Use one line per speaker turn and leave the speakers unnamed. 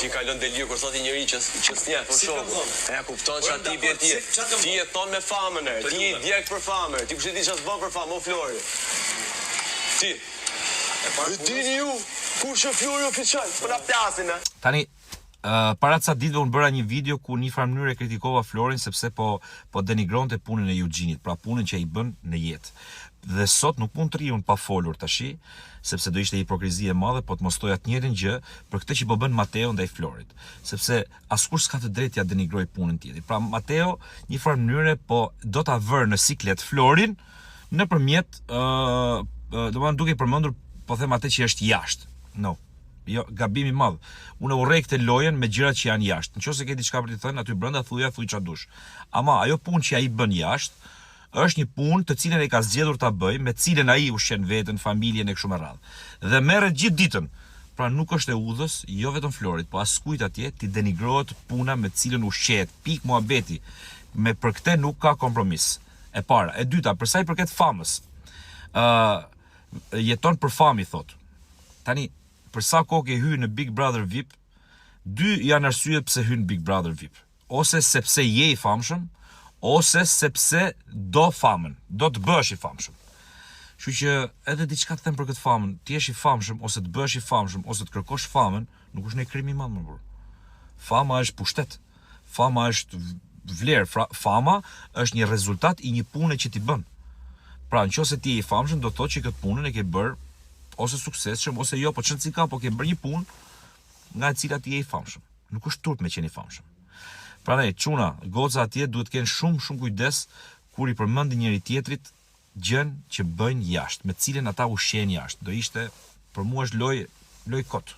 Ti ka lënë delir kur thoti njëri që s'njeh, po shoku. E kupton që ti bie ti. Ti e thon me famën e. Ti i djeg për famën. Ti kush e di ç'është bën për famë, o Flori. Ti. E dini ju kush është Flori oficial? Po na plasin, a?
Tani para ca ditëve unë bëra një video ku në një farë mënyrë e kritikova Florin sepse po denigronte punën e Eugenit, pra punën që ai bën në jetë. Dhe sot nuk mund të rri unë pa folur tashi, sepse do ishte hipokrizi e madhe, po të mos thoja të njëjtën gjë për këtë që po bën Mateo ndaj Florit, sepse askush s'ka të drejtë ja denigroj punën tjetër. Pra Mateo një farë mënyre po do ta vërë në siklet Florin nëpërmjet domethënë duke i përmendur po them atë që është jashtë. No. Jo, gabim i madh. Unë urrej këtë lojën me gjërat që janë jashtë. Nëse ke diçka për të thënë aty brenda thuaj ç'a dush. Ama ajo punë që ai bën jashtë është një punë të cilën ai ka zgjedhur ta bëjë, me cilën ai ushqen veten, familjen e kështu me radhë. Dhe merret gjithë ditën. Pra nuk është e udhës, jo vetëm Florit, po askujt atje ti denigrohet puna me cilën ushqehet. Pik muhabeti. Për këtë nuk ka kompromis. E para, e dyta, për sa i përket famës. Jeton për famë, thot. Tani për sa kohë ke hyrë në Big Brother VIP, dy janë arsyet pse hyn Big Brother VIP. Ose sepse je i famshëm, ose sepse do famën, do të bësh i famshëm. Kështu që edhe diçka të them për këtë famën, ti jesh i famshëm ose të bësh i famshëm ose të kërkosh famën, nuk është një krim i madh më burr. Fama është pushtet. Fama është vlerë, fama është një rezultat i një pune që ti bën. Pra nëse ti je i famshëm, do të thotë që këtë punën e ke bërë ose suksesshëm ose jo, po çon si ka, po ke bërë një punë nga e cila ti je i famshëm. Nuk është turp me qenë i famshëm. Prandaj çuna, goca atje duhet të kenë shumë kujdes kur i përmendin njëri tjetrit gjën që bëjnë jashtë, me cilën ata ushqejnë jashtë. Do ishte për mua është loj kot.